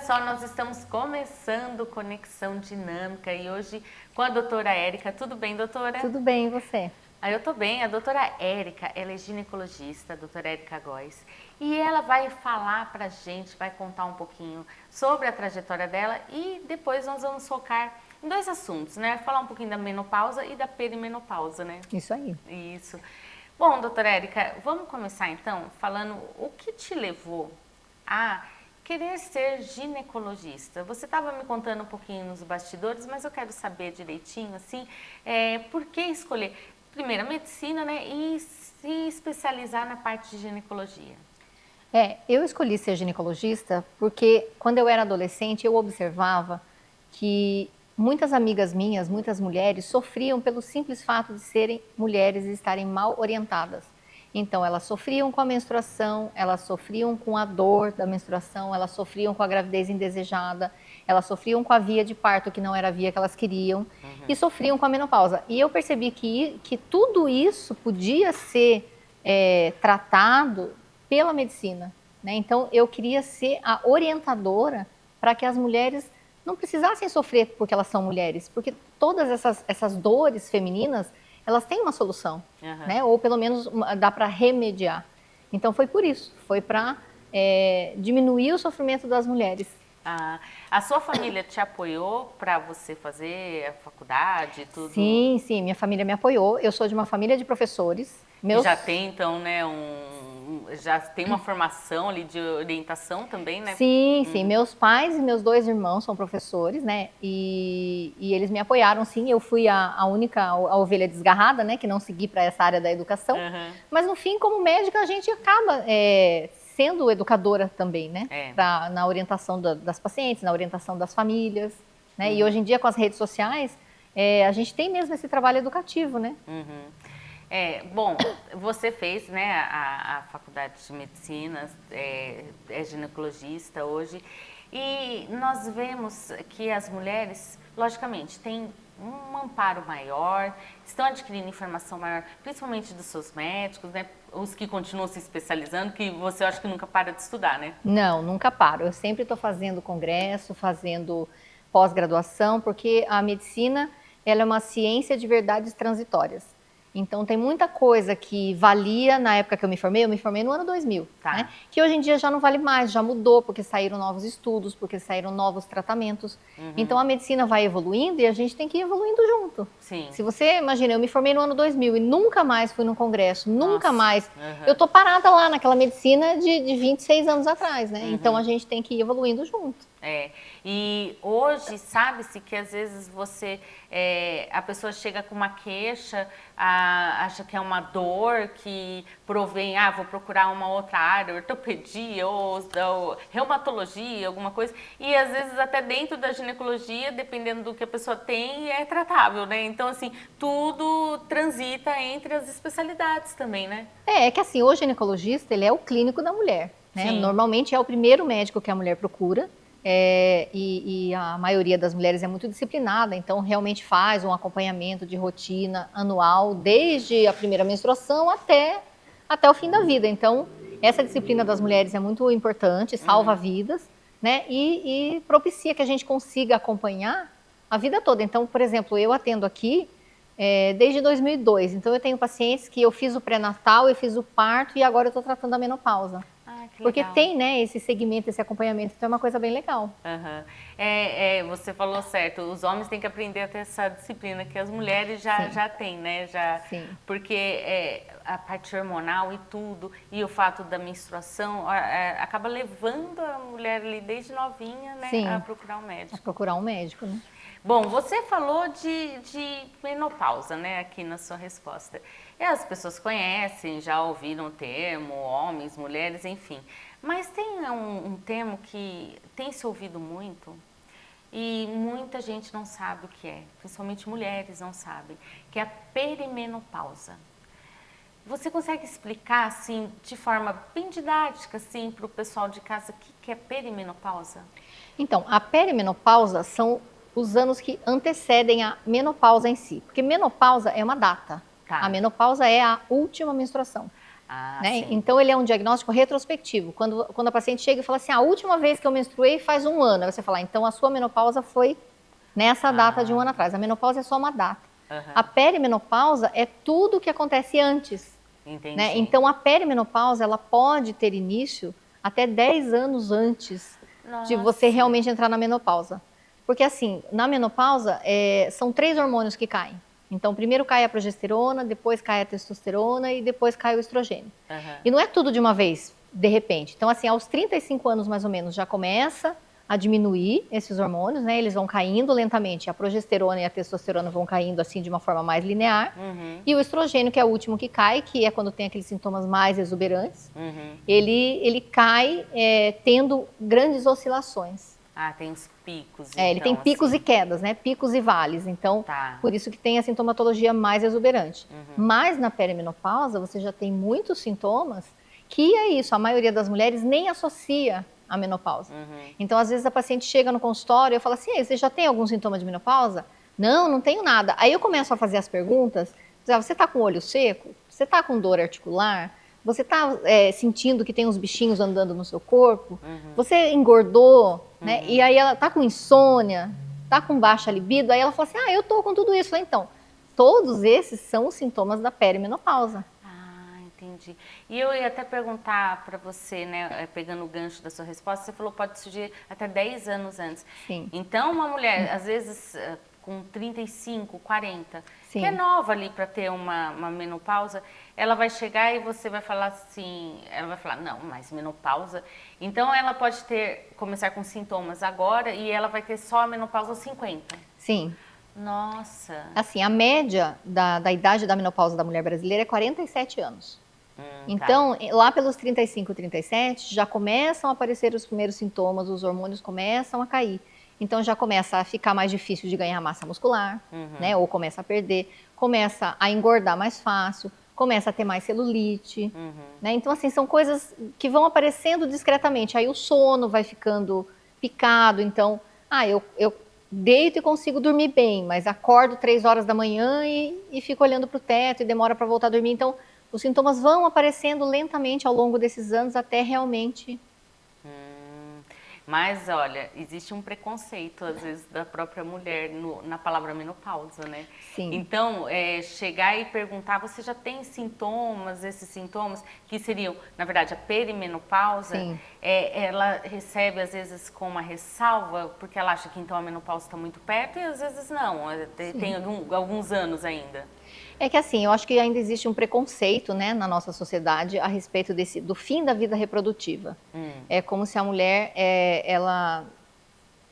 só, nós estamos começando Conexão Dinâmica e hoje com a doutora Érica. Tudo bem, doutora? Tudo bem, e você? Eu tô bem. A doutora Érica, ela é ginecologista, a doutora Érica Góes, e ela vai falar pra gente, vai contar um pouquinho sobre a trajetória dela e depois nós vamos focar em dois assuntos, né? Falar um pouquinho da menopausa e da perimenopausa, né? Isso aí. Isso. Bom, doutora Érica, vamos começar então falando o que te levou a querer ser ginecologista. Você estava me contando um pouquinho nos bastidores, mas eu quero saber direitinho, assim, por que escolher, primeiro, a medicina, né, e se especializar na parte de ginecologia? Eu escolhi ser ginecologista porque quando eu era adolescente eu observava que muitas amigas minhas, muitas mulheres sofriam pelo simples fato de serem mulheres e estarem mal orientadas. Então elas sofriam com a menstruação, elas sofriam com a dor da menstruação, elas sofriam com a gravidez indesejada, elas sofriam com a via de parto que não era a via que elas queriam e sofriam com a menopausa. E eu percebi que tudo isso podia ser tratado pela medicina, né? Então eu queria ser a orientadora para que as mulheres não precisassem sofrer porque elas são mulheres, porque todas essas dores femininas, elas têm uma solução, né? Ou pelo menos dá para remediar. Então foi por isso, foi para diminuir o sofrimento das mulheres. A sua família te apoiou para você fazer a faculdade e tudo? Sim, sim, minha família me apoiou. Eu sou de uma família de professores. E já tem então, né, já tem uma formação ali de orientação também, né? Sim, sim. Meus pais e meus dois irmãos são professores, né? E eles me apoiaram, sim. Eu fui a única, a ovelha desgarrada, né? Que não segui para essa área da educação. Mas no fim, como médica, a gente acaba sendo educadora também, né? Na orientação das pacientes, na orientação das famílias, né? E hoje em dia, com as redes sociais, a gente tem mesmo esse trabalho educativo, né? Bom, você fez, né, a faculdade de medicina, é ginecologista hoje, e nós vemos que as mulheres, logicamente, têm um amparo maior, estão adquirindo informação maior, principalmente dos seus médicos, né, os que continuam se especializando, que você acha que nunca para de estudar, né? Não, nunca paro. Eu sempre estou fazendo congresso, fazendo pós-graduação, porque a medicina, ela é uma ciência de verdades transitórias. Então, tem muita coisa que valia na época que eu me formei no ano 2000, né? Que hoje em dia já não vale mais, já mudou, porque saíram novos estudos, porque saíram novos tratamentos. Então, a medicina vai evoluindo e a gente tem que ir evoluindo junto. Sim. Se você imagina, eu me formei no ano 2000 e nunca mais fui num congresso, nunca mais. Eu tô parada lá naquela medicina de 26 anos atrás, né? Então, a gente tem que ir evoluindo junto. E hoje sabe-se que às vezes a pessoa chega com uma queixa, acha que é uma dor que provém, vou procurar uma outra área, ortopedia ou reumatologia, alguma coisa, e às vezes até dentro da ginecologia, dependendo do que a pessoa tem, é tratável, né? Então, assim, tudo transita entre as especialidades também, né? É que assim, o ginecologista, ele é o clínico da mulher, né? Normalmente é o primeiro médico que a mulher procura. E a maioria das mulheres é muito disciplinada, então realmente faz um acompanhamento de rotina anual, desde a primeira menstruação até o fim da vida. Então, essa disciplina das mulheres é muito importante, salva vidas, né? E propicia que a gente consiga acompanhar a vida toda. Então, por exemplo, eu atendo aqui desde 2002, então eu tenho pacientes que eu fiz o pré-natal, eu fiz o parto e agora eu estou tratando a menopausa. Porque tem, né, esse segmento, esse acompanhamento, então é uma coisa bem legal. Você falou certo, os homens têm que aprender a ter essa disciplina que as mulheres já têm, né? Sim. Porque a parte hormonal e tudo, e o fato da menstruação, acaba levando a mulher ali desde novinha, né, a procurar um médico. A procurar um médico, né? Bom, você falou de menopausa, né, aqui na sua resposta. E as pessoas conhecem, já ouviram o termo, homens, mulheres, enfim. Mas tem um termo que tem se ouvido muito e muita gente não sabe o que é, principalmente mulheres não sabem, que é a perimenopausa. Você consegue explicar, assim, de forma bem didática, assim, para o pessoal de casa, o que é perimenopausa? Então, a perimenopausa são os anos que antecedem a menopausa em si. Porque menopausa é uma data. A menopausa é a última menstruação. Ah, né? sim. Então, ele é um diagnóstico retrospectivo. Quando a paciente chega e fala assim, a última vez que eu menstruei faz 1 ano. Aí você fala, então a sua menopausa foi nessa data de 1 ano atrás. A menopausa é só uma data. A perimenopausa é tudo o que acontece antes. Entendi. Né? Então, a perimenopausa, ela pode ter início até 10 anos antes de você realmente entrar na menopausa. Porque, assim, na menopausa, são 3 hormônios que caem. Então, primeiro cai a progesterona, depois cai a testosterona e depois cai o estrogênio. E não é tudo de uma vez, de repente. Então, assim, aos 35 anos, mais ou menos, já começa a diminuir esses hormônios, né? Eles vão caindo lentamente. A progesterona e a testosterona vão caindo, assim, de uma forma mais linear. E o estrogênio, que é o último que cai, que é quando tem aqueles sintomas mais exuberantes, ele cai tendo grandes oscilações. Ah, tem os picos, ele tem picos e quedas, né? Picos e vales. Então, por isso que tem a sintomatologia mais exuberante. Mas na perimenopausa, você já tem muitos sintomas que é isso, a maioria das mulheres nem associa a menopausa. Então, às vezes a paciente chega no consultório e eu falo assim, você já tem algum sintoma de menopausa? Não, não tenho nada. Aí eu começo a fazer as perguntas, você está com o olho seco? Você está com dor articular? Você está sentindo que tem uns bichinhos andando no seu corpo? Você engordou? Né? E aí ela está com insônia? Está com baixa libido? Aí ela fala assim, eu estou com tudo isso. Então, todos esses são os sintomas da perimenopausa. Entendi. E eu ia até perguntar para você, né, pegando o gancho da sua resposta, você falou que pode surgir até 10 anos antes. Sim. Então, uma mulher, às vezes, com 35, 40, Sim. que é nova ali para ter uma menopausa, ela vai chegar e você vai falar assim, ela vai falar, não, mas menopausa... Então, ela pode começar com sintomas agora e ela vai ter só a menopausa aos 50. Sim. Nossa. Assim, a média da idade da menopausa da mulher brasileira é 47 anos. Então, lá pelos 35, 37, já começam a aparecer os primeiros sintomas, os hormônios começam a cair. Então, já começa a ficar mais difícil de ganhar massa muscular, né? Ou começa a perder, começa a engordar mais fácil, começa a ter mais celulite, né? Então, assim, são coisas que vão aparecendo discretamente. Aí o sono vai ficando picado, então, eu deito e consigo dormir bem, mas acordo 3 horas da manhã e fico olhando para o teto e demora para voltar a dormir. Então, os sintomas vão aparecendo lentamente ao longo desses anos até realmente... Mas, olha, existe um preconceito, às vezes, da própria mulher na palavra menopausa, né? Sim. Então, chegar e perguntar, você já tem sintomas, esses sintomas, que seriam, na verdade, a perimenopausa, Sim. Ela recebe, às vezes, com uma ressalva, porque ela acha que, então, a menopausa está muito perto, e às vezes não, tem alguns anos ainda. É que assim, eu acho que ainda existe um preconceito, né, na nossa sociedade a respeito do fim da vida reprodutiva. É como se a mulher, ela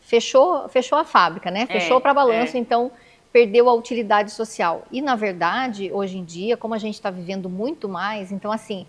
fechou a fábrica, né? Fechou para balanço, então perdeu a utilidade social. E na verdade, hoje em dia, como a gente está vivendo muito mais, então assim,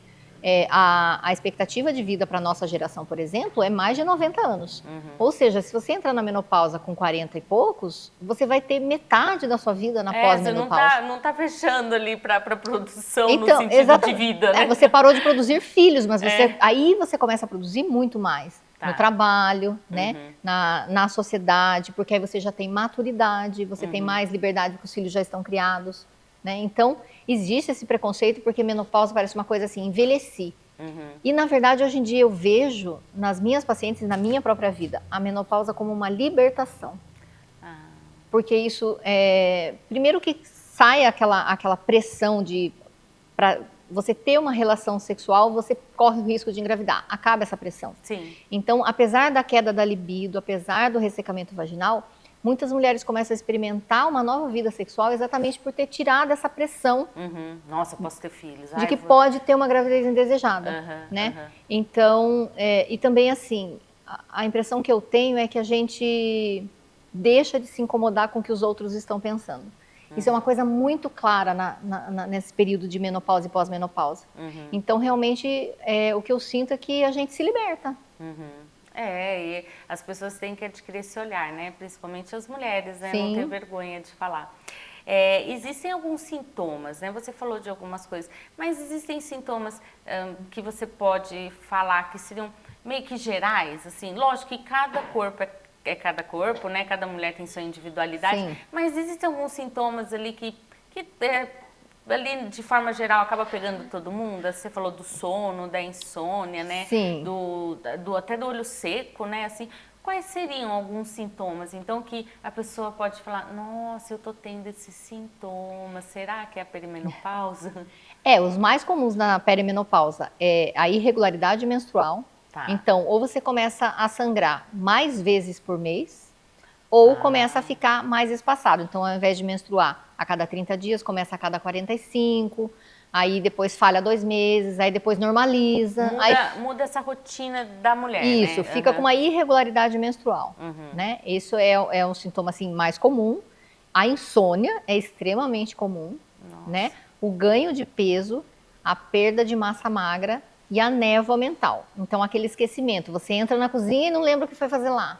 a expectativa de vida para a nossa geração, por exemplo, é mais de 90 anos. Ou seja, se você entrar na menopausa com 40 e poucos, você vai ter metade da sua vida na pós-menopausa. Você não tá fechando ali para produção então, no sentido de vida, né? Você parou de produzir filhos, mas aí você começa a produzir muito mais. No trabalho, né? Na sociedade, porque aí você já tem maturidade, você tem mais liberdade porque os filhos já estão criados. Né? Então, existe esse preconceito porque menopausa parece uma coisa assim, envelheci. E, na verdade, hoje em dia eu vejo nas minhas pacientes, na minha própria vida, a menopausa como uma libertação. Porque isso, primeiro que sai aquela pressão para você ter uma relação sexual, você corre o risco de engravidar. Acaba essa pressão. Sim. Então, apesar da queda da libido, apesar do ressecamento vaginal, muitas mulheres começam a experimentar uma nova vida sexual exatamente por ter tirado essa pressão. Nossa, posso ter filhos. De que pode ter uma gravidez indesejada, né? Então, e também assim, a impressão que eu tenho é que a gente deixa de se incomodar com o que os outros estão pensando. Isso é uma coisa muito clara nesse período de menopausa e pós-menopausa. Então, realmente, o que eu sinto é que a gente se liberta. E as pessoas têm que adquirir esse olhar, né? Principalmente as mulheres, né? Sim. Não ter vergonha de falar. Existem alguns sintomas, né? Você falou de algumas coisas, mas existem sintomas que você pode falar que seriam meio que gerais, assim? Lógico que cada corpo é cada corpo, né? Cada mulher tem sua individualidade, Sim. mas existem alguns sintomas ali que ali, de forma geral, acaba pegando todo mundo? Você falou do sono, da insônia, né? Sim. Até do olho seco, né? Assim, quais seriam alguns sintomas, então, que a pessoa pode falar, nossa, eu tô tendo esses sintomas, será que é a perimenopausa? Os mais comuns na perimenopausa é a irregularidade menstrual. Tá. Então, ou você começa a sangrar mais vezes por mês, ou começa a ficar mais espaçado. Então, ao invés de menstruar a cada 30 dias, começa a cada 45, aí depois falha 2 meses, aí depois normaliza. Muda essa rotina da mulher, Isso, né? fica com uma irregularidade menstrual, né? Isso é um sintoma, assim, mais comum. A insônia é extremamente comum, né? O ganho de peso, a perda de massa magra e a névoa mental. Então, aquele esquecimento. Você entra na cozinha e não lembra o que foi fazer lá.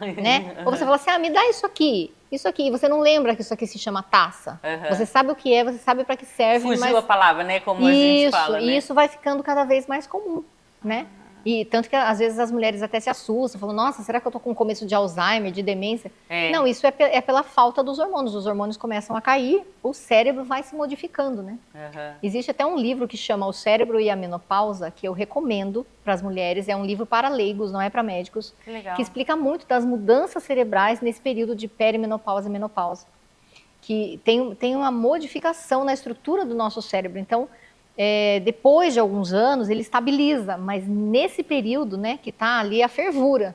Né? Ou você fala assim, me dá isso aqui. E você não lembra que isso aqui se chama taça. Você sabe o que é, você sabe para que serve. Fugiu a palavra, né? Como a gente fala, né? E isso vai ficando cada vez mais comum, né? E tanto que às vezes as mulheres até se assustam, falam, nossa, será que eu tô com começo de Alzheimer, de demência? Não, isso é pela falta dos hormônios. Os hormônios começam a cair, o cérebro vai se modificando, né? Existe até um livro que chama O Cérebro e a Menopausa, que eu recomendo para as mulheres. É um livro para leigos, não é para médicos. Que explica muito das mudanças cerebrais nesse período de perimenopausa e menopausa. Que tem uma modificação na estrutura do nosso cérebro. Então, depois de alguns anos, ele estabiliza, mas nesse período, né, que está ali a fervura,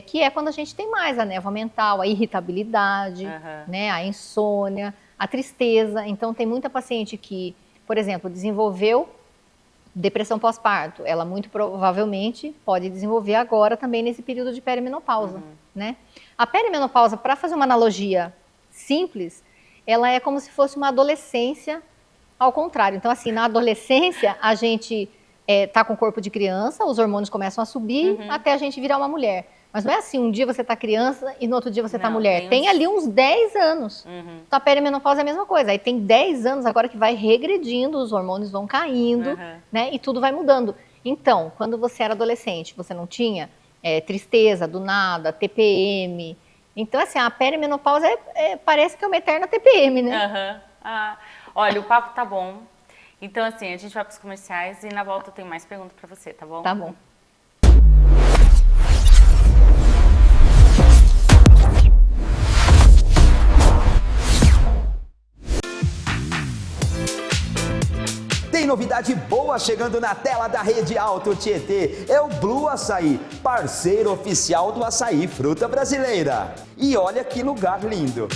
que é quando a gente tem mais a névoa mental, a irritabilidade, né, a insônia, a tristeza. Então, tem muita paciente que, por exemplo, desenvolveu depressão pós-parto. Ela muito provavelmente pode desenvolver agora também nesse período de perimenopausa, né? A perimenopausa, para fazer uma analogia simples, ela é como se fosse uma adolescência ao contrário. Então, assim, na adolescência, a gente tá com o corpo de criança, os hormônios começam a subir até a gente virar uma mulher. Mas não é assim, um dia você tá criança e no outro dia você tá mulher. Tem ali uns 10 anos. Então, a perimenopausa é a mesma coisa. Aí tem 10 anos agora que vai regredindo, os hormônios vão caindo, né? E tudo vai mudando. Então, quando você era adolescente, você não tinha tristeza do nada, TPM. Então, assim, a perimenopausa parece que é uma eterna TPM, né? Olha, o papo tá bom. Então, assim, a gente vai para os comerciais e na volta eu tenho mais perguntas para você, tá bom? Tá bom. Tem novidade boa chegando na tela da Rede Alto Tietê. É o Blue Açaí, parceiro oficial do açaí fruta brasileira. E olha que lugar lindo.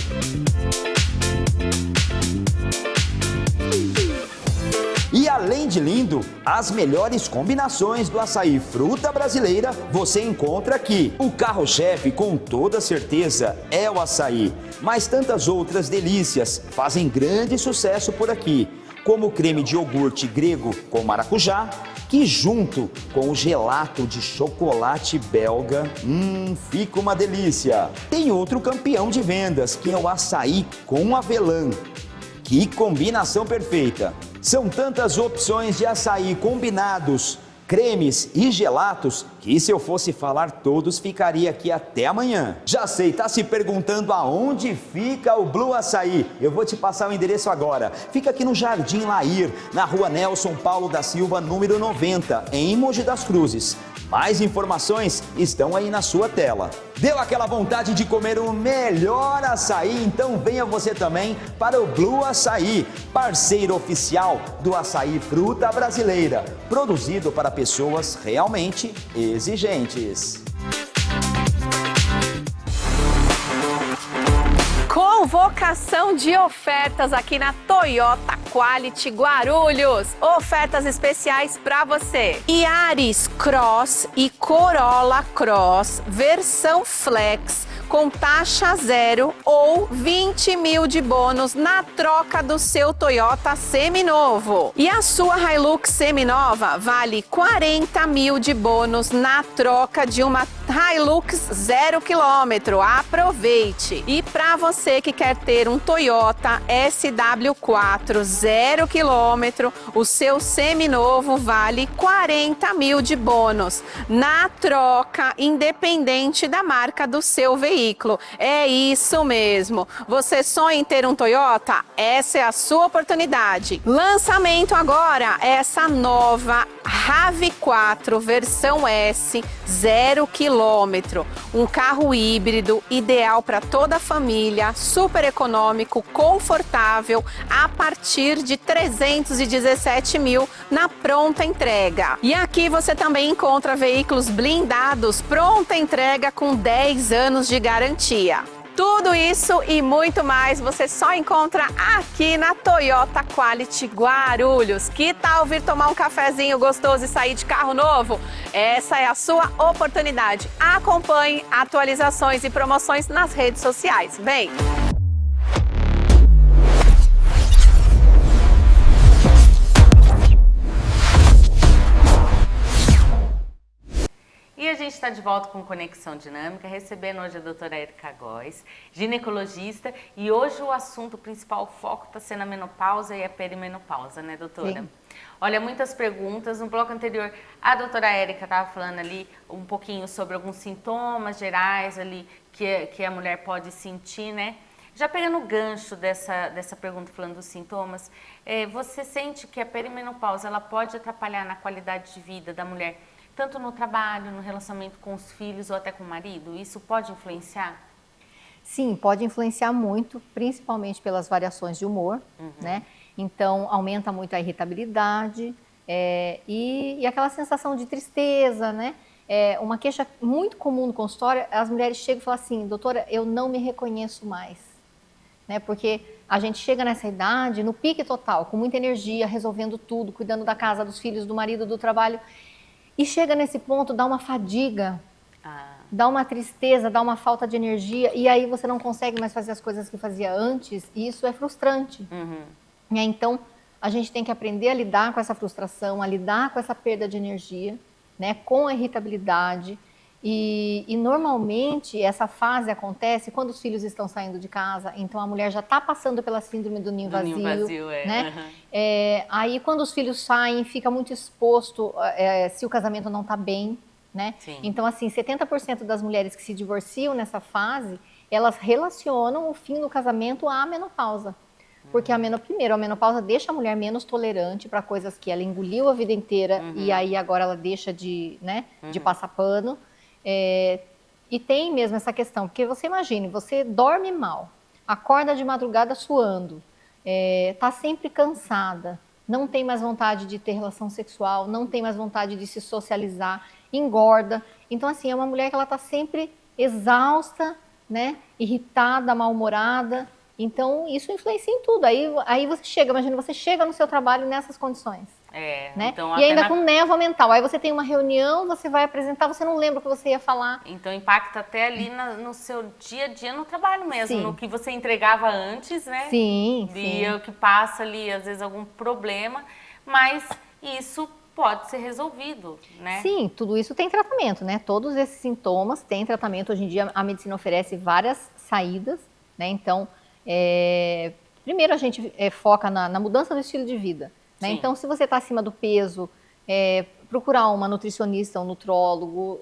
E além de lindo, as melhores combinações do açaí fruta brasileira você encontra aqui. O carro-chefe, com toda certeza, é o açaí. Mas tantas outras delícias fazem grande sucesso por aqui, como o creme de iogurte grego com maracujá, que junto com o gelato de chocolate belga, fica uma delícia. Tem outro campeão de vendas, que é o açaí com avelã. Que combinação perfeita! São tantas opções de açaí combinados, cremes e gelatos, que se eu fosse falar todos, ficaria aqui até amanhã. Já sei, tá se perguntando aonde fica o Blue Açaí? Eu vou te passar o endereço agora. Fica aqui no Jardim Lair, na rua Nelson Paulo da Silva, número 90, em Mogi das Cruzes. Mais informações estão aí na sua tela. Deu aquela vontade de comer o melhor açaí? Então venha você também para o Blue Açaí, parceiro oficial do açaí fruta brasileira, produzido para pessoas realmente exigentes. Convocação de ofertas aqui na Toyota Quality Guarulhos. Ofertas especiais para você. Yaris Cross e Corolla Cross, versão Flex, com taxa zero ou 20 mil de bônus na troca do seu Toyota seminovo. E a sua Hilux seminova vale 40 mil de bônus na troca de uma Hilux 0 km. Aproveite! E para você que quer ter um Toyota SW4 0 km, o seu seminovo vale 40 mil de bônus na troca, independente da marca do seu veículo. veículo. É isso mesmo. Você sonha em ter um Toyota? Essa é a sua oportunidade. Lançamento agora, essa nova RAV4 versão S, 0 km. Um carro híbrido ideal para toda a família, super econômico, confortável, a partir de 317 mil na pronta entrega. E aqui você também encontra veículos blindados, pronta entrega com 10 anos de garantia. Tudo isso e muito mais você só encontra aqui na Toyota Quality Guarulhos. Que tal vir tomar um cafezinho gostoso e sair de carro novo? Essa é a sua oportunidade. Acompanhe atualizações e promoções nas redes sociais. Vem! E a gente está de volta com Conexão Dinâmica, recebendo hoje a doutora Érica Góes, ginecologista, e hoje o assunto principal, o foco está sendo a menopausa e a perimenopausa, né, doutora? Sim. Olha, muitas perguntas. No bloco anterior, a doutora Érica estava falando ali um pouquinho sobre alguns sintomas gerais ali que a mulher pode sentir, né? Já pegando o gancho dessa pergunta, falando dos sintomas, você sente que a perimenopausa ela pode atrapalhar na qualidade de vida da mulher, tanto no trabalho, no relacionamento com os filhos ou até com o marido? Isso pode influenciar? Sim, pode influenciar muito, principalmente pelas variações de humor, né? Então, aumenta muito a irritabilidade e aquela sensação de tristeza, né? Uma queixa muito comum no consultório, as mulheres chegam e falam assim, doutora, eu não me reconheço mais, né? Porque a gente chega nessa idade, no pique total, com muita energia, resolvendo tudo, cuidando da casa, dos filhos, do marido, do trabalho. E chega nesse ponto, dá uma fadiga, dá uma tristeza, dá uma falta de energia, e aí você não consegue mais fazer as coisas que fazia antes, e isso é frustrante. Então, a gente tem que aprender a lidar com essa frustração, a lidar com essa perda de energia, né, com a irritabilidade. E normalmente essa fase acontece quando os filhos estão saindo de casa, então a mulher já está passando pela síndrome do ninho vazio, né? Aí quando os filhos saem, fica muito exposto se o casamento não está bem, né? Sim. Então assim, 70% das mulheres que se divorciam nessa fase, elas relacionam o fim do casamento à menopausa. Porque primeiro, a menopausa deixa a mulher menos tolerante para coisas que ela engoliu a vida inteira e aí agora ela deixa de passar pano. E tem mesmo essa questão, porque você imagine, você dorme mal, acorda de madrugada suando, tá sempre cansada, não tem mais vontade de ter relação sexual, não tem mais vontade de se socializar, engorda. Então assim, é uma mulher que ela tá sempre exausta, né, irritada, mal-humorada. Então isso influencia em tudo. Aí você chega, imagina, você chega no seu trabalho nessas condições. Né? Então, e ainda com névoa mental. Aí você tem uma reunião, você vai apresentar, você não lembra o que você ia falar. Então impacta até ali no seu dia a dia no trabalho mesmo, sim, no que você entregava antes, né? Sim, e o que passa ali, às vezes algum problema, mas isso pode ser resolvido, né? Sim, tudo isso tem tratamento, né? Todos esses sintomas têm tratamento. Hoje em dia a medicina oferece várias saídas, né? Então, primeiro a gente foca na mudança do estilo de vida. Né? Então, se você está acima do peso, procurar uma nutricionista, um nutrólogo,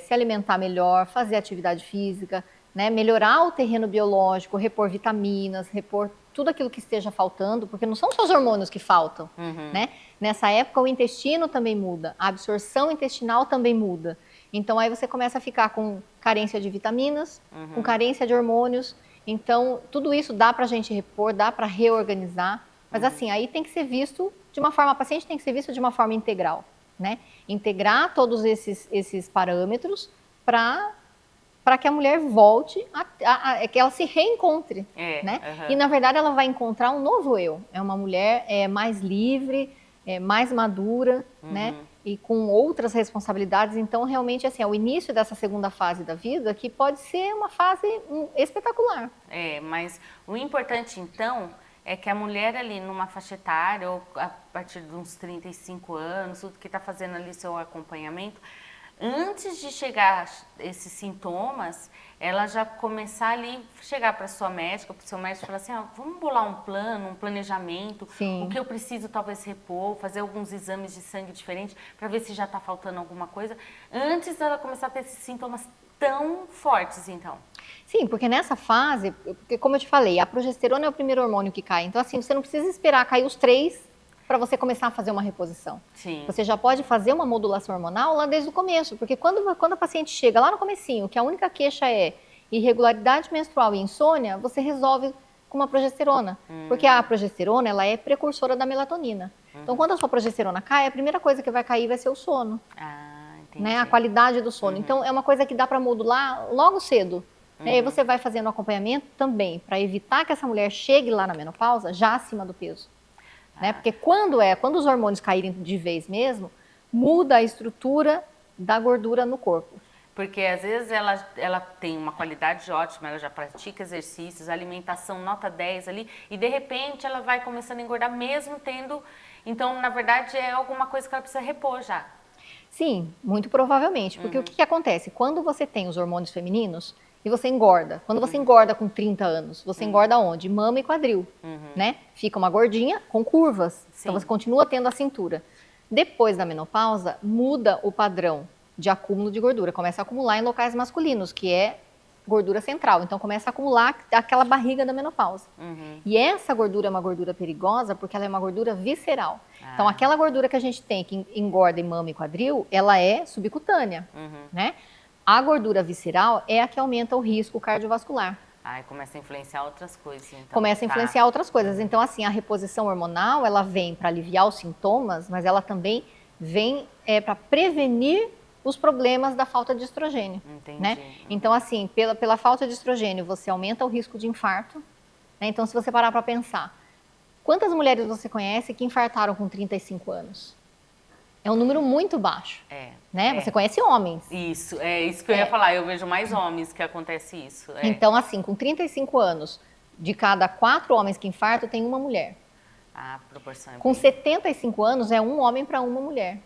se alimentar melhor, fazer atividade física, né? Melhorar o terreno biológico, repor vitaminas, repor tudo aquilo que esteja faltando, porque não são só os hormônios que faltam. Né? Nessa época, o intestino também muda, a absorção intestinal também muda. Então, aí você começa a ficar com carência de vitaminas, com carência de hormônios. Então, tudo isso dá para a gente repor, dá para reorganizar. Mas assim, aí tem que ser visto de uma forma, a paciente tem que ser vista de uma forma integral, né? Integrar todos esses parâmetros para que a mulher volte, que ela se reencontre, né? E na verdade ela vai encontrar um novo eu. É uma mulher mais livre, mais madura, né? E com outras responsabilidades. Então realmente assim, é o início dessa segunda fase da vida que pode ser uma fase espetacular. Mas o importante então é que a mulher ali numa faixa etária, ou a partir de uns 35 anos, tudo que está fazendo ali seu acompanhamento, antes de chegar esses sintomas, ela já começar ali, chegar para sua médica, para o seu médico e falar assim, vamos bolar um plano, um planejamento, o que eu preciso talvez repor, fazer alguns exames de sangue diferentes, para ver se já está faltando alguma coisa, antes dela começar a ter esses sintomas tão fortes, então. Sim, porque nessa fase, porque como eu te falei, a progesterona é o primeiro hormônio que cai. Então, assim, você não precisa esperar cair os 3 para você começar a fazer uma reposição. Sim. Você já pode fazer uma modulação hormonal lá desde o começo, porque quando a paciente chega lá no comecinho, que a única queixa é irregularidade menstrual e insônia, você resolve com uma progesterona. Porque a progesterona, ela é precursora da melatonina. Então, quando a sua progesterona cai, a primeira coisa que vai cair vai ser o sono. Ah, entendi. Né, a qualidade do sono. Então, é uma coisa que dá para modular logo cedo. E aí você vai fazendo acompanhamento também, para evitar que essa mulher chegue lá na menopausa já acima do peso. Né? Porque quando os hormônios caírem de vez mesmo, muda a estrutura da gordura no corpo. Porque às vezes ela tem uma qualidade ótima, ela já pratica exercícios, alimentação nota 10 ali, e de repente ela vai começando a engordar mesmo tendo... Então, na verdade, é alguma coisa que ela precisa repor já. Sim, muito provavelmente. Porque o que acontece? Quando você tem os hormônios femininos e você engorda, quando você engorda com 30 anos, você engorda onde? Mama e quadril, né? Fica uma gordinha com curvas, então você continua tendo a cintura. Depois da menopausa, muda o padrão de acúmulo de gordura, começa a acumular em locais masculinos, que é gordura central, então começa a acumular aquela barriga da menopausa. E essa gordura é uma gordura perigosa porque ela é uma gordura visceral. Então aquela gordura que a gente tem que engorda em mama e quadril, ela é subcutânea, né? A gordura visceral é a que aumenta o risco cardiovascular. Aí começa a influenciar outras coisas, então. Começa a influenciar outras coisas. Então, assim, a reposição hormonal, ela vem para aliviar os sintomas, mas ela também vem para prevenir os problemas da falta de estrogênio. Entendi. Né? Então, assim, pela falta de estrogênio, você aumenta o risco de infarto. Né? Então, se você parar para pensar, quantas mulheres você conhece que infartaram com 35 anos? É um número muito baixo. Né? Você conhece homens. Isso, é isso que eu ia falar. Eu vejo mais homens que acontece isso. Então, assim, com 35 anos, de cada 4 homens que infartam, tem uma mulher. A proporção é Com 75 anos, é um homem para uma mulher.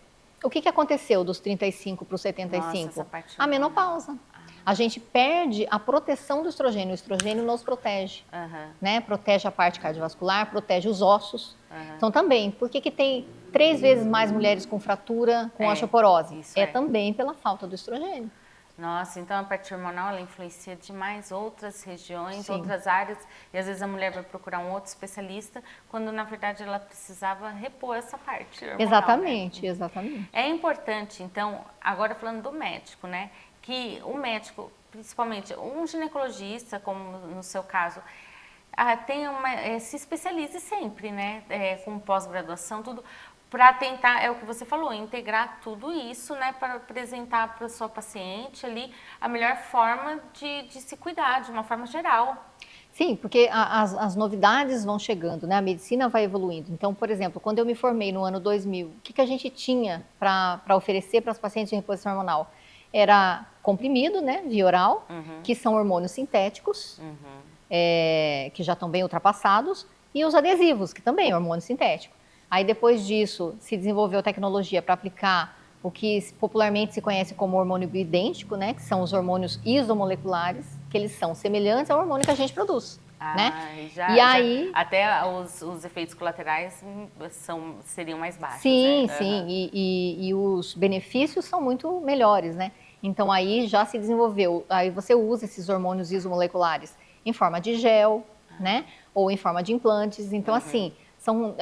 O que aconteceu dos 35 para os 75? Nossa, essa parte a menopausa. A gente perde a proteção do estrogênio. O estrogênio nos protege. Né? Protege a parte cardiovascular, protege os ossos. Então, também, por que tem 3 vezes mais mulheres com fratura, com osteoporose? Também pela falta do estrogênio. Nossa, então a parte hormonal ela influencia demais outras regiões, Sim. outras áreas, e às vezes a mulher vai procurar um outro especialista, quando na verdade ela precisava repor essa parte hormonal. Exatamente, né? exatamente. É importante, então, agora falando do médico, né, que o médico, principalmente um ginecologista, como no seu caso, se especialize sempre, né, com pós-graduação, tudo, para tentar, é o que você falou, integrar tudo isso, né, para apresentar para a sua paciente ali a melhor forma de se cuidar, de uma forma geral. Sim, porque as novidades vão chegando, né? A medicina vai evoluindo. Então, por exemplo, quando eu me formei no ano 2000, o que a gente tinha para oferecer para os pacientes de reposição hormonal? Era comprimido, né, via oral, que são hormônios sintéticos, que já estão bem ultrapassados, e os adesivos, que também é hormônio sintético. Aí, depois disso, se desenvolveu tecnologia para aplicar o que popularmente se conhece como hormônio bioidêntico, né? Que são os hormônios isomoleculares, que eles são semelhantes ao hormônio que a gente produz. Né? Aí até os efeitos colaterais seriam mais baixos. Sim, né? sim. E os benefícios são muito melhores, né? Então, aí já se desenvolveu. Aí você usa esses hormônios isomoleculares em forma de gel, né? Ou em forma de implantes. Então, assim, são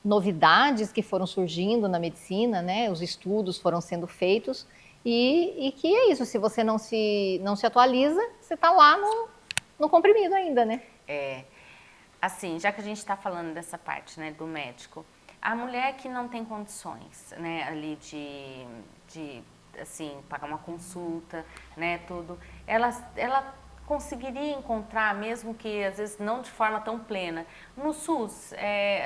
novidades que foram surgindo na medicina, né? Os estudos foram sendo feitos e que é isso, se você não se atualiza, você está lá no comprimido ainda, né? Assim, já que a gente está falando dessa parte, né, do médico, a mulher que não tem condições, né, ali de assim, pagar uma consulta, né, tudo, ela conseguiria encontrar, mesmo que às vezes não de forma tão plena, no SUS,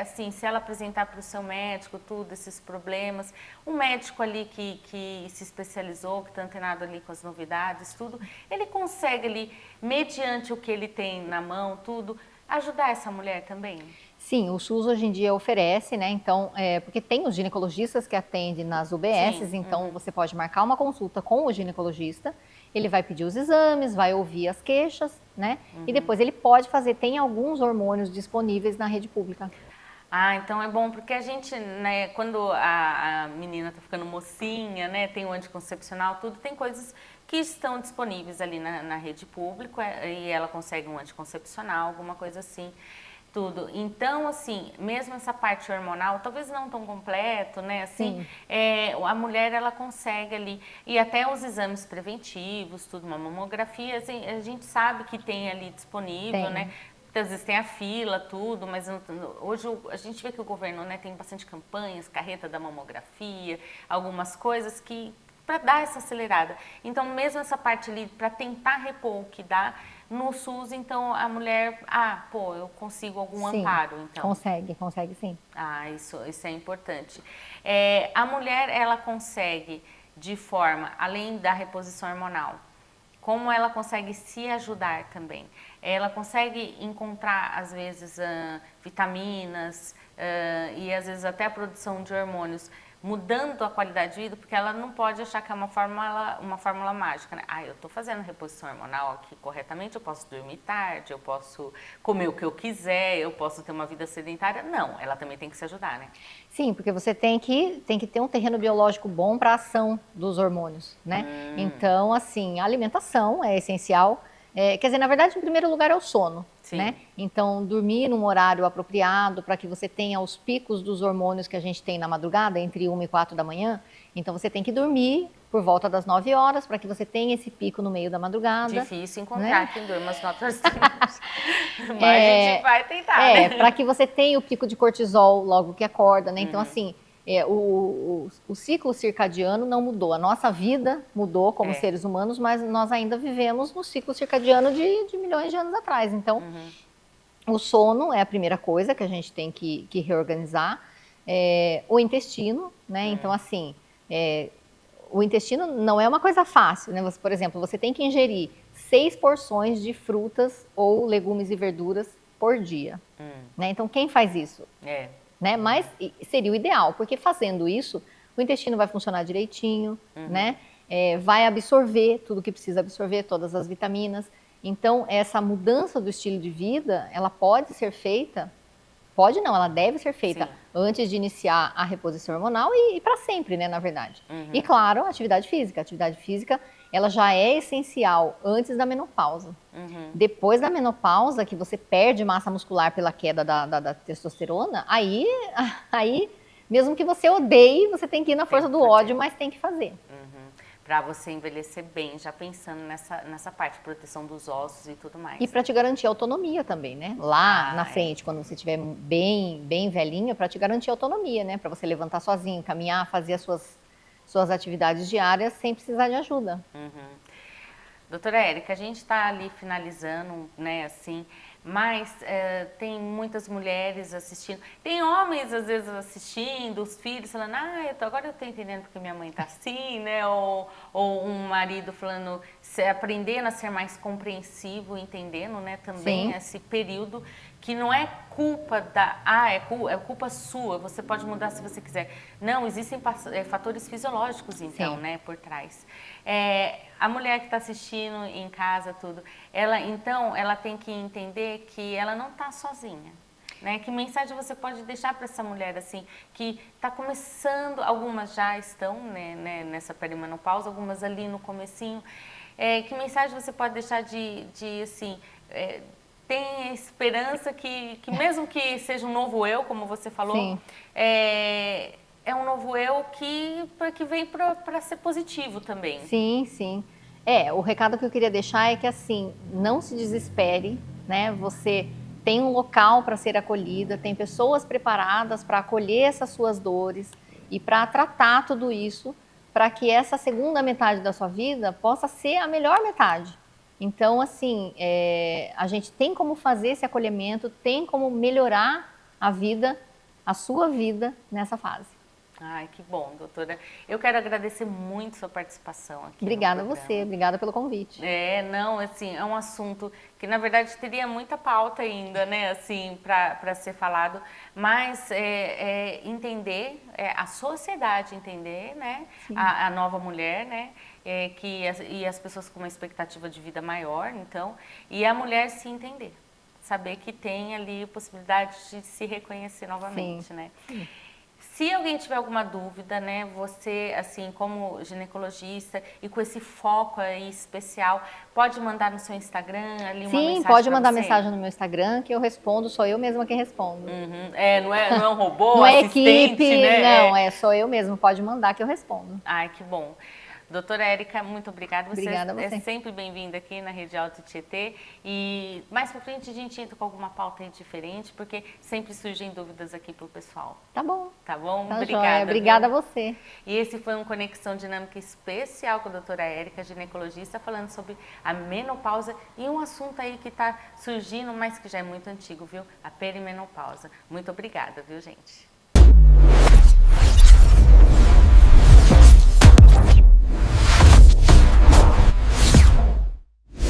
assim, se ela apresentar para o seu médico tudo, esses problemas, um médico ali que se especializou, que está antenado ali com as novidades, tudo, ele consegue ali, mediante o que ele tem na mão, tudo, ajudar essa mulher também? Sim, o SUS hoje em dia oferece, né? Então, porque tem os ginecologistas que atendem nas UBSs, então você pode marcar uma consulta com o ginecologista, ele vai pedir os exames, vai ouvir as queixas, né? E depois ele pode fazer, tem alguns hormônios disponíveis na rede pública. Então é bom, porque a gente, né, quando a menina tá ficando mocinha, né, tem o anticoncepcional, tudo, tem coisas que estão disponíveis ali na rede pública e ela consegue um anticoncepcional, alguma coisa assim. Tudo. Então, assim, mesmo essa parte hormonal, talvez não tão completo, né? Assim, a mulher, ela consegue ali, e até os exames preventivos, tudo, uma mamografia, assim, a gente sabe que tem ali disponível, né? Às vezes tem a fila, tudo, mas hoje a gente vê que o governo, né, tem bastante campanhas, carreta da mamografia, algumas coisas que para dar essa acelerada. Então, mesmo essa parte ali, para tentar repor o que dá, no SUS, então, a mulher, eu consigo algum amparo, então. Consegue sim. Isso é importante. A mulher, ela consegue, de forma, além da reposição hormonal, como ela consegue se ajudar também. Ela consegue encontrar, às vezes, vitaminas e, às vezes, até a produção de hormônios, mudando a qualidade de vida, porque ela não pode achar que é uma fórmula mágica, né? Eu estou fazendo reposição hormonal aqui corretamente, eu posso dormir tarde, eu posso comer o que eu quiser, eu posso ter uma vida sedentária. Não, ela também tem que se ajudar, né? Sim, porque você tem que ter um terreno biológico bom para a ação dos hormônios, né? Então, assim, a alimentação é essencial. Quer dizer, na verdade, em primeiro lugar é o sono, né? Então, dormir num horário apropriado para que você tenha os picos dos hormônios que a gente tem na madrugada, entre 1 e 4 da manhã. Então, você tem que dormir por volta das 9 horas para que você tenha esse pico no meio da madrugada. Difícil encontrar quem durma às 9 horas da noite. Mas a gente vai tentar, né? Para que você tenha o pico de cortisol logo que acorda, né? Então, assim, o ciclo circadiano não mudou. A nossa vida mudou como seres humanos, mas nós ainda vivemos no ciclo circadiano de milhões de anos atrás. Então, o sono é a primeira coisa que a gente tem que reorganizar. O intestino, né? Então, assim, o intestino não é uma coisa fácil, né? Por exemplo, você tem que ingerir 6 porções de frutas ou legumes e verduras por dia. Né? Então, quem faz isso? Né? Mas seria o ideal, porque fazendo isso, o intestino vai funcionar direitinho, né? Vai absorver tudo que precisa absorver, todas as vitaminas. Então, essa mudança do estilo de vida, ela pode ser feita, ela deve ser feita antes de iniciar a reposição hormonal e para sempre, né, na verdade. E claro, atividade física. A atividade física, ela já é essencial antes da menopausa. Depois da menopausa, que você perde massa muscular pela queda da testosterona, aí, mesmo que você odeie, você tem que ir na força do ódio, mas tem que fazer. Para você envelhecer bem, já pensando nessa parte, proteção dos ossos e tudo mais. E para te garantir autonomia também, né? Lá na frente, quando você estiver bem velhinha, para te garantir autonomia, né? Para você levantar sozinho, caminhar, fazer as suas atividades diárias sem precisar de ajuda. Doutora Érica, a gente está ali finalizando, né, assim, mas tem muitas mulheres assistindo, tem homens às vezes assistindo, os filhos falando, agora eu estou entendendo porque minha mãe está assim, né, ou um marido falando, aprendendo a ser mais compreensivo, entendendo, né, também esse período que não é culpa é culpa sua, você pode mudar se você quiser. Não, existem fatores fisiológicos, então, né, por trás. A mulher que está assistindo em casa, tudo, ela tem que entender que ela não está sozinha. Né? Que mensagem você pode deixar para essa mulher, assim, que está começando, algumas já estão, né, nessa perimenopausa, algumas ali no comecinho. Que mensagem você pode deixar de assim... tem esperança que mesmo que seja um novo eu, como você falou, é um novo eu que vem para ser positivo também. Sim. O recado que eu queria deixar é que, assim, não se desespere, né? Você tem um local para ser acolhida, tem pessoas preparadas para acolher essas suas dores e para tratar tudo isso, para que essa segunda metade da sua vida possa ser a melhor metade. Então, assim, a gente tem como fazer esse acolhimento, tem como melhorar a sua vida nessa fase. Ai, que bom, doutora. Eu quero agradecer muito sua participação aqui. Obrigada a você, obrigada pelo convite. Assim, é um assunto que, na verdade, teria muita pauta ainda, né, assim, para ser falado, mas entender, a sociedade entender, né, a nova mulher, né, e as pessoas com uma expectativa de vida maior, então, e a mulher se entender, saber que tem ali a possibilidade de se reconhecer novamente, né. Se alguém tiver alguma dúvida, né, você, assim, como ginecologista e com esse foco aí especial, pode mandar no seu Instagram ali uma mensagem? Sim, pode pra mandar você? mensagem no meu Instagram que eu respondo, sou eu mesma quem respondo. Uhum. Não é um robô, Não é assistente, equipe, né? não, sou eu mesma, pode mandar que eu respondo. Ai, que bom. Doutora Érica, muito obrigada. Você Obrigada a você. é sempre bem-vinda aqui na Rede Alto Tietê. E mais pra frente a gente entra com alguma pauta aí diferente, porque sempre surgem dúvidas aqui pro pessoal. Tá bom. Tá bom? Tá Obrigada. joia. Obrigada viu? a você. E esse foi um Conexão Dinâmica especial com a doutora Érica, ginecologista, falando sobre a menopausa e um assunto aí que está surgindo, mas que já é muito antigo, viu? A perimenopausa. Muito obrigada, viu, gente?